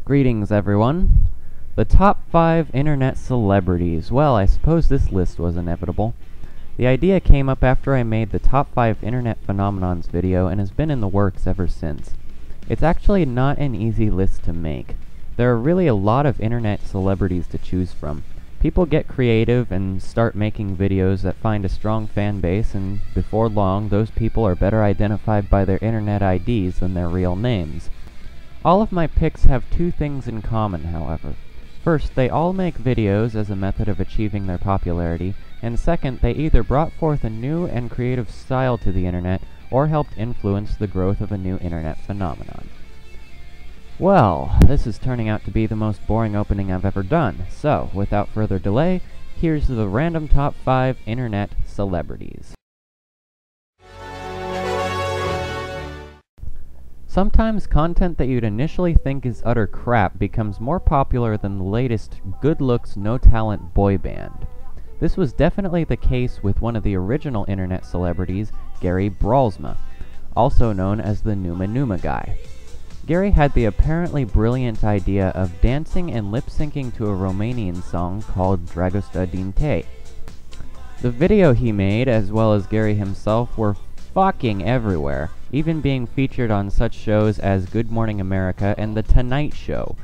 Greetings, everyone. The top 5 internet celebrities. Well, I suppose this list was inevitable. The idea came up after I made the top 5 internet phenomenons video and has been in the works ever since. It's actually not an easy list to make. There are really a lot of internet celebrities to choose from. People get creative and start making videos that find a strong fan base, and before long, those people are better identified by their internet IDs than their real names. All of my picks have two things in common, however. First, they all make videos as a method of achieving their popularity, and second, they either brought forth a new and creative style to the internet, or helped influence the growth of a new internet phenomenon. Well, this is turning out to be the most boring opening I've ever done, so, without further delay, here's the random top 5 internet celebrities. Sometimes content that you'd initially think is utter crap becomes more popular than the latest good looks, no talent boy band. This was definitely the case with one of the original internet celebrities, Gary Bralsma, also known as the Numa Numa guy. Gary had the apparently brilliant idea of dancing and lip-syncing to a Romanian song called Dragosta din te. The video he made, as well as Gary himself, were fucking everywhere, even being featured on such shows as Good Morning America and The Tonight Show.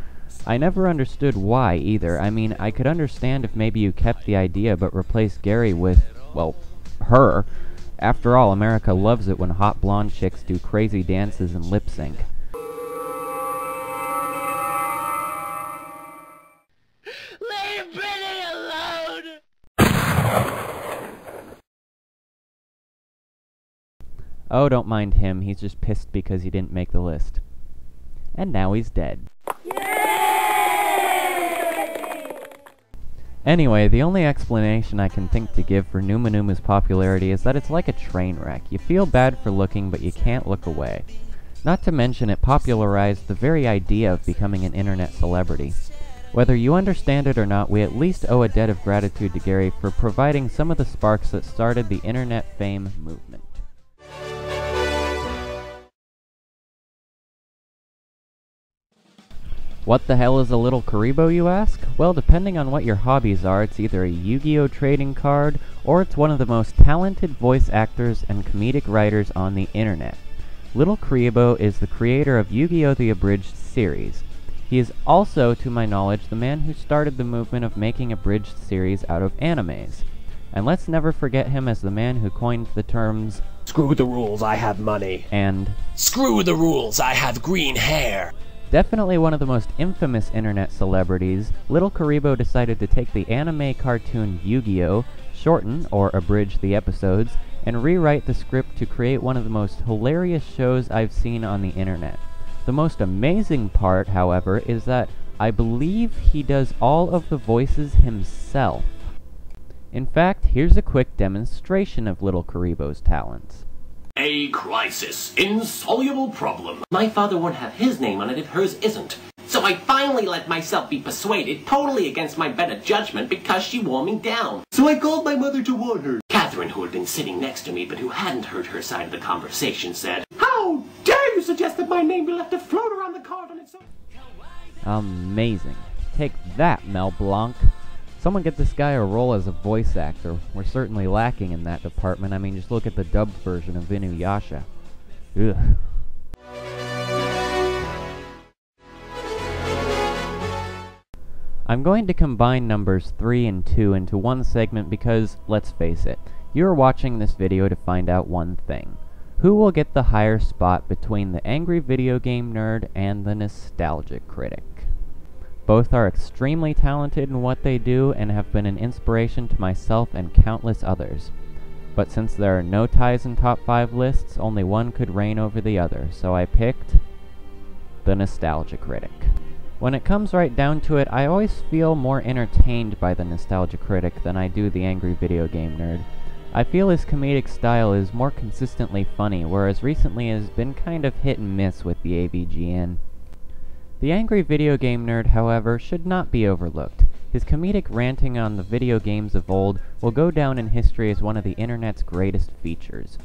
I never understood why either. I mean, I could understand if maybe you kept the idea but replaced Gary with, well, her. After all, America loves it when hot blonde chicks do crazy dances and lip sync. Leave Britney alone! Oh, don't mind him, he's just pissed because he didn't make the list. And now he's dead. Yay! Anyway, the only explanation I can think to give for Numa Numa's popularity is that it's like a train wreck. You feel bad for looking, but you can't look away. Not to mention, it popularized the very idea of becoming an internet celebrity. Whether you understand it or not, we at least owe a debt of gratitude to Gary for providing some of the sparks that started the internet fame movement. What the hell is a little Karibo, you ask? Well, depending on what your hobbies are, it's either a Yu-Gi-Oh trading card, or it's one of the most talented voice actors and comedic writers on the internet. Little Karibo is the creator of Yu-Gi-Oh! The Abridged series. He is also, to my knowledge, the man who started the movement of making abridged series out of animes. And let's never forget him as the man who coined the terms, "Screw the rules, I have money," and "Screw the rules, I have green hair." Definitely one of the most infamous internet celebrities, Little Karibo decided to take the anime cartoon Yu-Gi-Oh!, shorten or abridge the episodes, and rewrite the script to create one of the most hilarious shows I've seen on the internet. The most amazing part, however, is that I believe he does all of the voices himself. In fact, here's a quick demonstration of Little Karibo's talents. A crisis. Insoluble problem. My father won't have his name on it if hers isn't. So I finally let myself be persuaded, totally against my better judgment, because she wore me down. So I called my mother to warn her. Catherine, who had been sitting next to me but who hadn't heard her side of the conversation, said, "How dare you suggest that my name be left to float around the card on its own?" Amazing. Take that, Mel Blanc. Someone get this guy a role as a voice actor. We're certainly lacking in that department. I mean, just look at the dubbed version of Inuyasha. Ugh. I'm going to combine numbers 3 and 2 into one segment because, let's face it, you're watching this video to find out one thing. Who will get the higher spot between the angry video game nerd and the nostalgic critic? Both are extremely talented in what they do and have been an inspiration to myself and countless others. But since there are no ties in top 5 lists, only one could reign over the other, so I picked the nostalgia critic. When it comes right down to it, I always feel more entertained by the nostalgia critic than I do the angry video game nerd. I feel his comedic style is more consistently funny, whereas recently it has been kind of hit and miss with the AVGN. The angry video game nerd, however, should not be overlooked. His comedic ranting on the video games of old will go down in history as one of the internet's greatest features.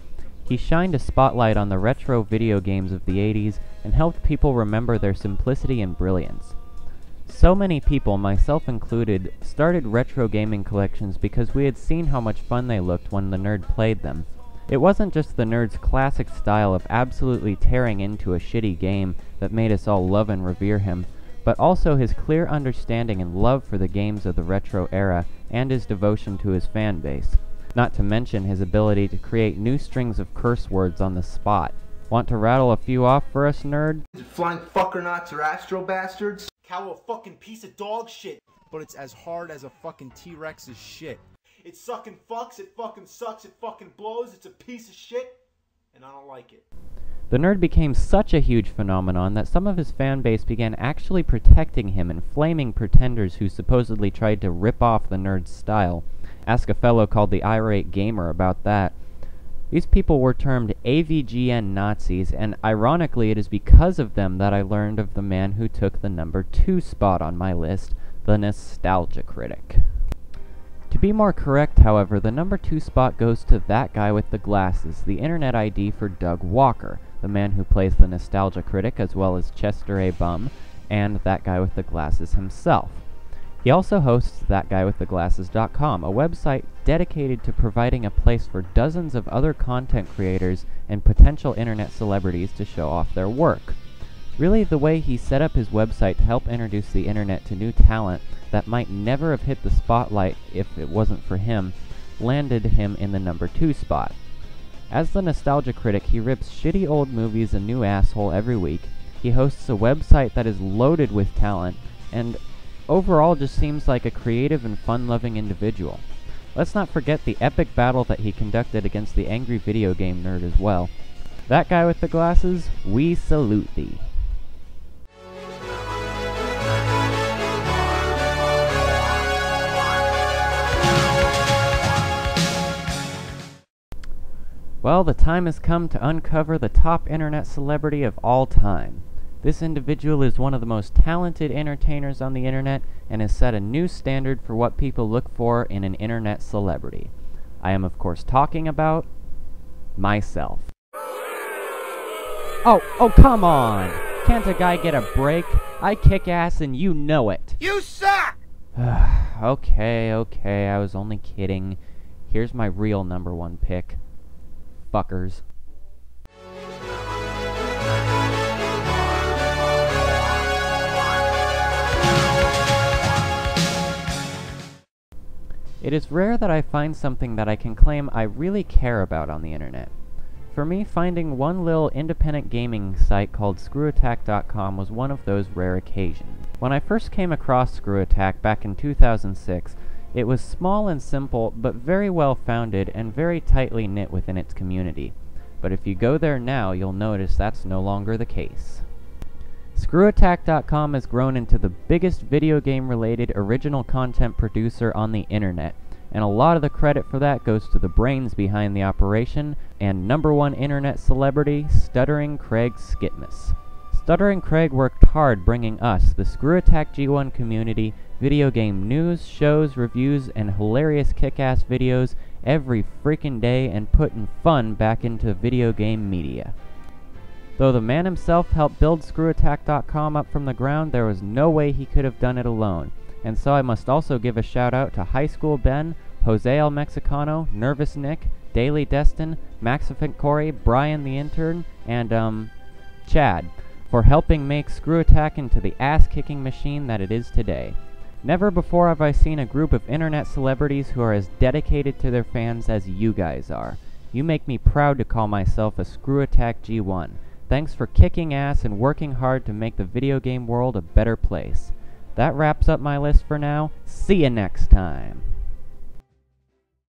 He shined a spotlight on the retro video games of the 80s and helped people remember their simplicity and brilliance. So many people, myself included, started retro gaming collections because we had seen how much fun they looked when the nerd played them. It wasn't just the nerd's classic style of absolutely tearing into a shitty game that made us all love and revere him, but also his clear understanding and love for the games of the retro era and his devotion to his fan base. Not to mention his ability to create new strings of curse words on the spot. Want to rattle a few off for us, nerd? Flying fuckernauts or astro bastards? Cow a fucking piece of dog shit, but it's as hard as a fucking T-Rex's shit. It sucking fucks, it fucking sucks, it fucking blows, it's a piece of shit, and I don't like it. The nerd became such a huge phenomenon that some of his fan base began actually protecting him and flaming pretenders who supposedly tried to rip off the nerd's style. Ask a fellow called the Irate Gamer about that. These people were termed AVGN Nazis, and ironically it is because of them that I learned of the man who took the number 2 spot on my list, the Nostalgia Critic. To be more correct, however, the number 2 spot goes to that guy with the glasses, the internet ID for Doug Walker, the man who plays the Nostalgia Critic as well as Chester A. Bum, and that guy with the glasses himself. He also hosts ThatGuyWithTheGlasses.com, a website dedicated to providing a place for dozens of other content creators and potential internet celebrities to show off their work. Really, the way he set up his website to help introduce the internet to new talent that might never have hit the spotlight if it wasn't for him, landed him in the number 2 spot. As the Nostalgia Critic, he rips shitty old movies a new asshole every week, he hosts a website that is loaded with talent, and overall just seems like a creative and fun-loving individual. Let's not forget the epic battle that he conducted against the angry video game nerd as well. That guy with the glasses, we salute thee. Well, the time has come to uncover the top internet celebrity of all time. This individual is one of the most talented entertainers on the internet and has set a new standard for what people look for in an internet celebrity. I am of course talking about myself. Oh, come on! Can't a guy get a break? I kick ass and you know it. You suck! Okay, I was only kidding. Here's my real number 1 pick. Fuckers. It is rare that I find something that I can claim I really care about on the internet. For me, finding one little independent gaming site called ScrewAttack.com was one of those rare occasions. When I first came across ScrewAttack back in 2006, it was small and simple, but very well founded and very tightly knit within its community. But if you go there now, you'll notice that's no longer the case. ScrewAttack.com has grown into the biggest video game related original content producer on the internet, and a lot of the credit for that goes to the brains behind the operation and number 1 internet celebrity, Stuttering Craig Skitmus. Stuttering Craig worked hard bringing us, the ScrewAttack G1 community, video game news, shows, reviews, and hilarious kick-ass videos every freaking day and putting fun back into video game media. Though the man himself helped build ScrewAttack.com up from the ground, there was no way he could have done it alone. And so I must also give a shout out to High School Ben, Jose El Mexicano, Nervous Nick, Daily Destin, Maxifant Corey, Brian the Intern, and Chad, for helping make ScrewAttack into the ass-kicking machine that it is today. Never before have I seen a group of internet celebrities who are as dedicated to their fans as you guys are. You make me proud to call myself a ScrewAttack G1. Thanks for kicking ass and working hard to make the video game world a better place. That wraps up my list for now. See you next time.